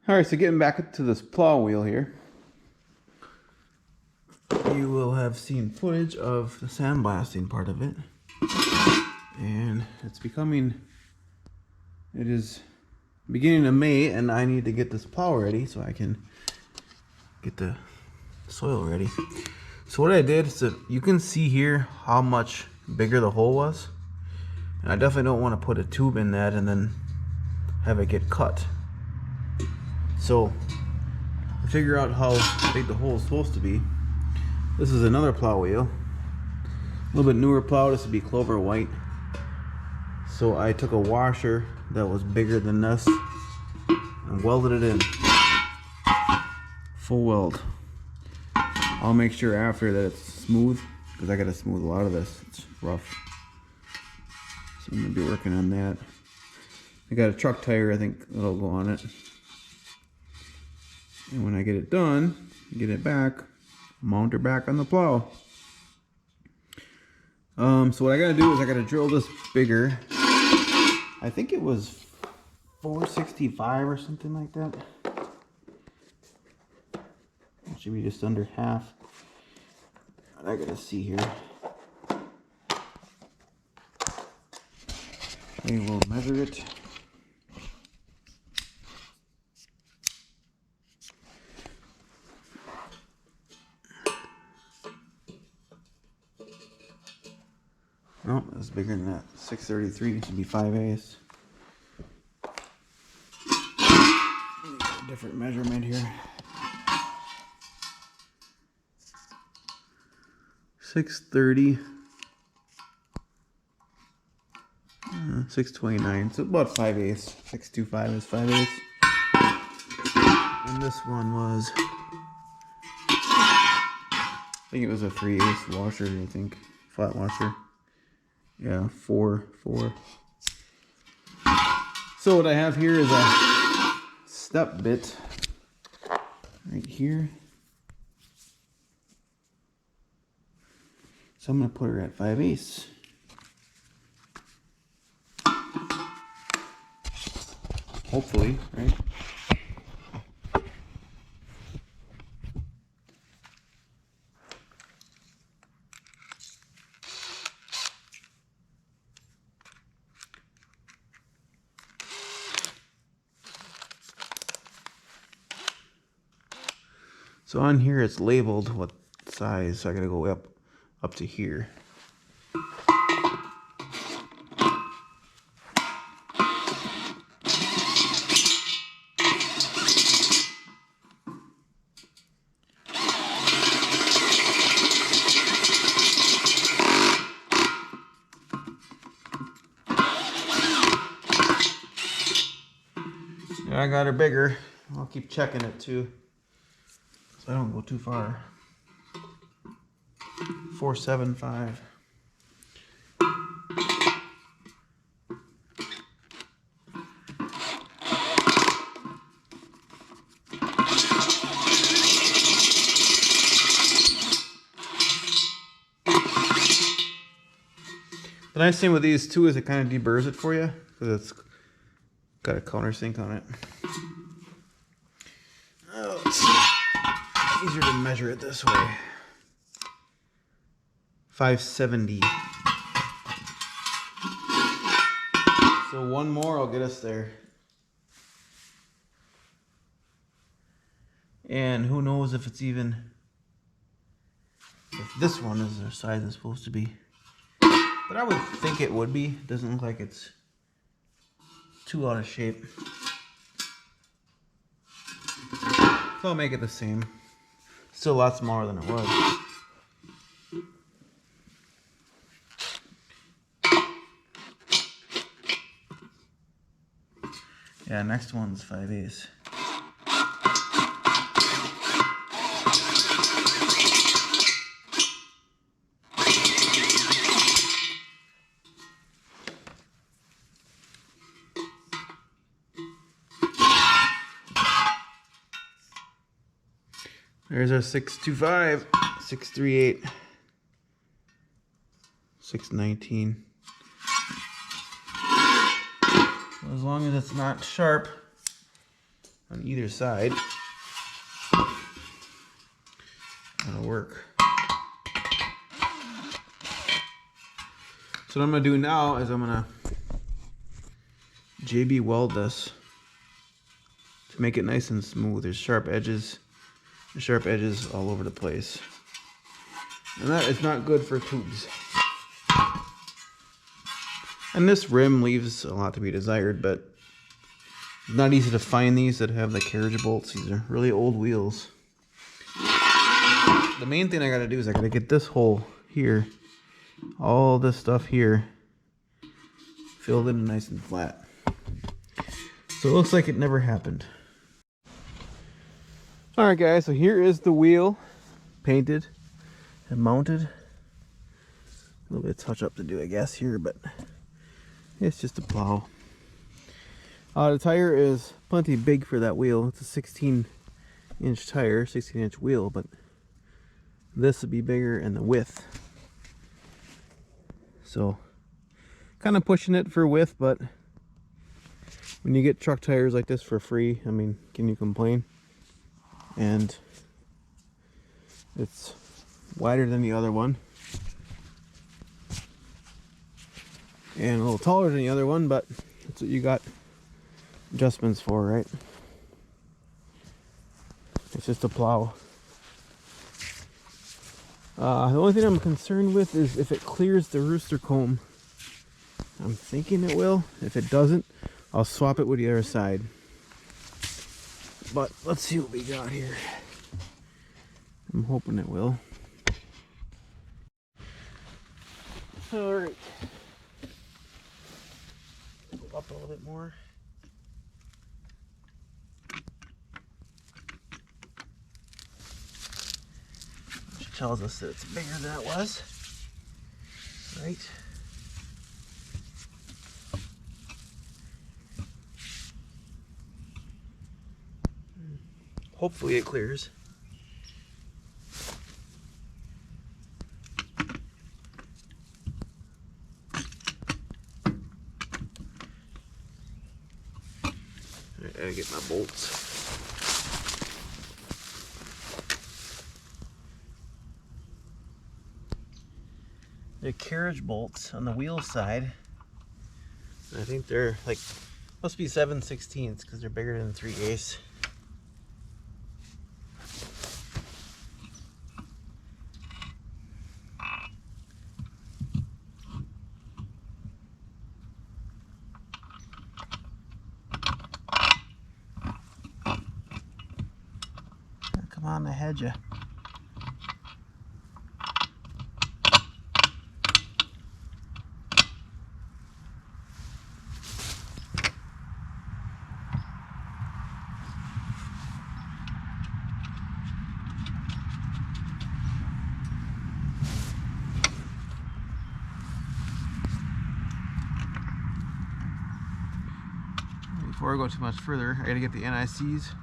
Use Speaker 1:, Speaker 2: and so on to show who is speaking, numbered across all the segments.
Speaker 1: Alright, so getting back to this plow wheel here. You will have seen footage of the sandblasting part of it. And it is beginning of May, and I need to get this plow ready so I can get the soil ready. So what I did is that you can see here how much bigger the hole was. And I definitely don't want to put a tube in that and then have it get cut. So to figure out how big the hole is supposed to be, this is another plow wheel. A little bit newer plow, this would be clover white. So I took a washer that was bigger than this and welded it in. Full weld. I'll make sure after that it's smooth, because I gotta smooth a lot of this. It's rough. So I'm gonna be working on that. I got a truck tire, I think that'll go on it. And when I get it done, get it back, mount her back on the plow. So what I gotta do is I gotta drill this bigger. I think it was 465 or something like that. It should be just under half. I gotta see here. We will measure it. No, that's bigger than that. 633 should be 5/8. Different measurement here. 630. 629. So about 5/8. 625 is 5/8. And this one was, I think it was a 3/8 washer, I think. Flat washer. Yeah, 4. So what I have here is a step bit right here. So I'm going to put her at 5/8. Hopefully, right? So on here it's labeled what size, so I gotta go up to here. I got her bigger. I'll keep checking it too, so I don't go too far. 475. The nice thing with these too is it kind of deburrs it for you, because it's got a countersink on it. Oh, it's easier to measure it this way. 570. So one more will get us there. And who knows if it's even, if this one is the size it's supposed to be. But I would think it would be. It doesn't look like it's too out of shape. So I'll make it the same. Still a lot smaller than it was. Yeah, next one's 5/8. There's our 625, 638, 619. As long as it's not sharp, on either side. That'll work. So what I'm gonna do now is I'm gonna JB weld this to make it nice and smooth. There's sharp edges all over the place. And that is not good for tubes. And this rim leaves a lot to be desired, but it's not easy to find these that have the carriage bolts. These are really old wheels. The main thing I gotta do is I gotta get this hole here, all this stuff here, filled in nice and flat. So it looks like it never happened. Alright guys, so here is the wheel, painted and mounted. A little bit of touch up to do I guess here, but it's just a plow. The tire is plenty big for that wheel. It's a 16-inch tire, 16-inch wheel, but this would be bigger in the width. So, kind of pushing it for width, but when you get truck tires like this for free, I mean, can you complain? And it's wider than the other one. And a little taller than the other one, but that's what you got adjustments for, right? It's just a plow. The only thing I'm concerned with is if it clears the rooster comb. I'm thinking it will. If it doesn't, I'll swap it with the other side. But let's see what we got here. I'm hoping it will. Alright. Go up a little bit more. Which tells us that it's bigger than it was. Right. Hopefully it clears. I gotta get my bolts. They're carriage bolts on the wheel side. I think they're like, must be 7/16 because they're bigger than 3/8. Come on, I had you. Before I go too much further, I gotta get the NICs.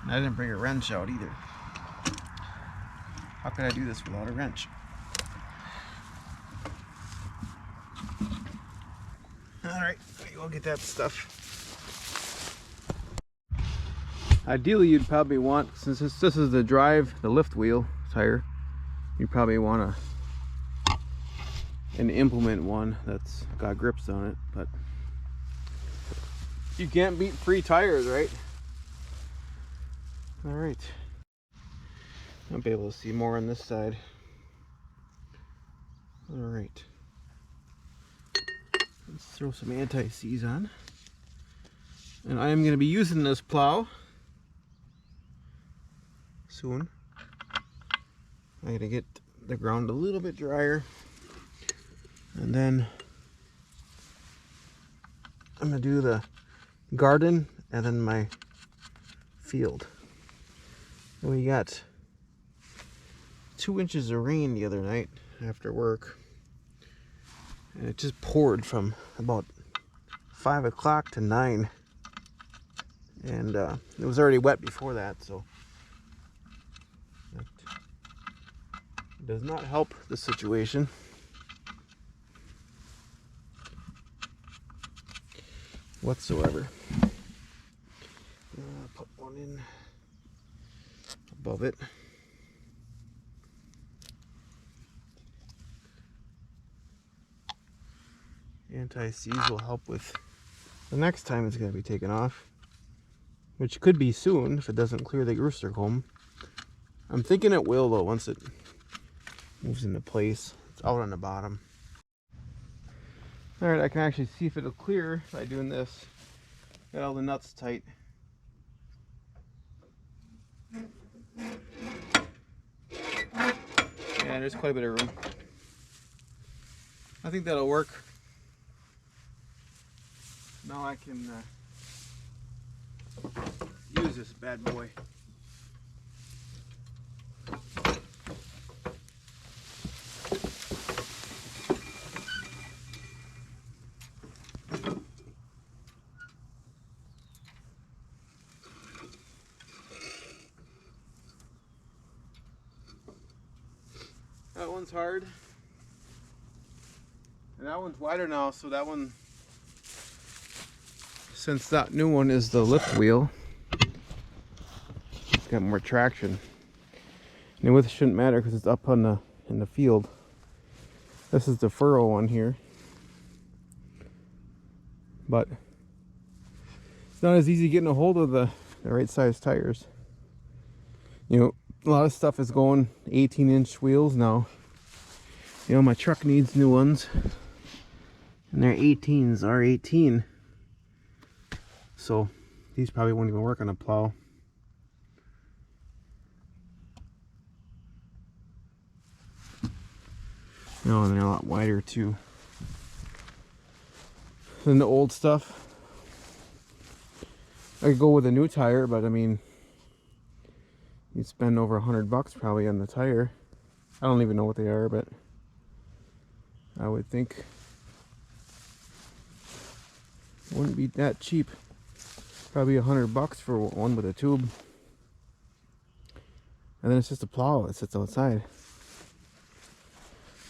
Speaker 1: And I didn't bring a wrench out either. How could I do this without a wrench? Alright, we'll get that stuff. Ideally, you'd probably want, since this is the lift wheel tire, you probably want an implement one that's got grips on it, but you can't beat free tires, right? All right, I'll be able to see more on this side. All right, let's throw some anti-seize on. And I am going to be using this plow soon. I got to get the ground a little bit drier, and then I'm going to do the garden and then my field. And we got 2 inches of rain the other night after work, and it just poured from about 5 o'clock to 9, and it was already wet before that, so it does not help the situation. Whatsoever. one in above it. Anti-seize will help with the next time it's going to be taken off, which could be soon if it doesn't clear the rooster comb. I'm thinking it will though once it moves into place. It's out on the bottom. Alright, I can actually see if it'll clear by doing this. Got all the nuts tight. Yeah, there's quite a bit of room. I think that'll work. Now I can use this bad boy. That one's hard. And that one's wider now, so that one, since that new one is the lift wheel, it's got more traction. And the width shouldn't matter because it's up on in the field. This is the furrow one here. But it's not as easy getting a hold of the right size tires. You know, a lot of stuff is going 18-inch wheels now. You know, my truck needs new ones. And they're 18s, R18. So these probably won't even work on a plow. You know, and they're a lot wider too than the old stuff. I could go with a new tire, but I mean, you'd spend over $100 probably on the tire. I don't even know what they are, but I would think it wouldn't be that cheap. Probably $100 for one with a tube. And then it's just a plow that sits outside.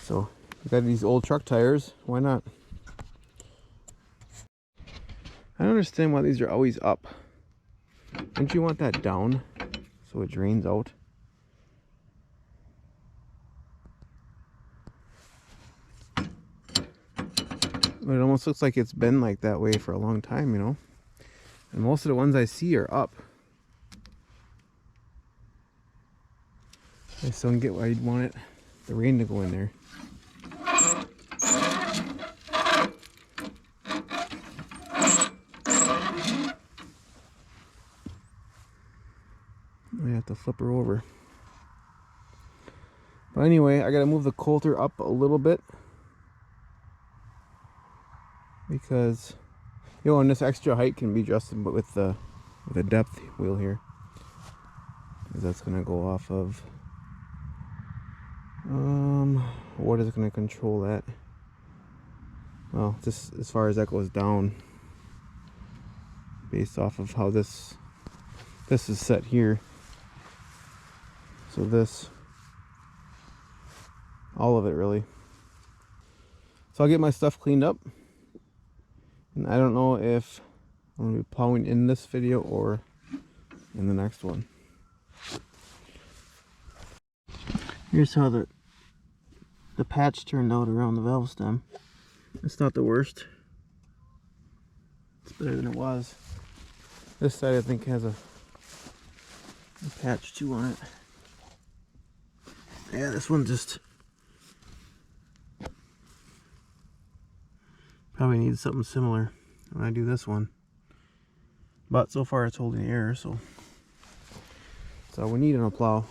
Speaker 1: So, you got these old truck tires, why not? I don't understand why these are always up. Don't you want that down so it drains out? But it almost looks like it's been like that way for a long time, you know? And most of the ones I see are up. I just don't get why you'd want the rain to go in there. I have to flip her over. But anyway, I gotta move the coulter up a little bit. Because, you know, and this extra height can be adjusted with a depth wheel here. Because that's gonna go off of, what is gonna control that? Well, just as far as that goes down, based off of how this is set here. So this, all of it really. So I'll get my stuff cleaned up. And I don't know if I'm going to be plowing in this video or in the next one. Here's how the patch turned out around the valve stem. It's not the worst. It's better than it was. This side I think has a patch too on it. Yeah, this one just probably needs something similar when I do this one. But so far it's holding the air, so that's all we need on a plow.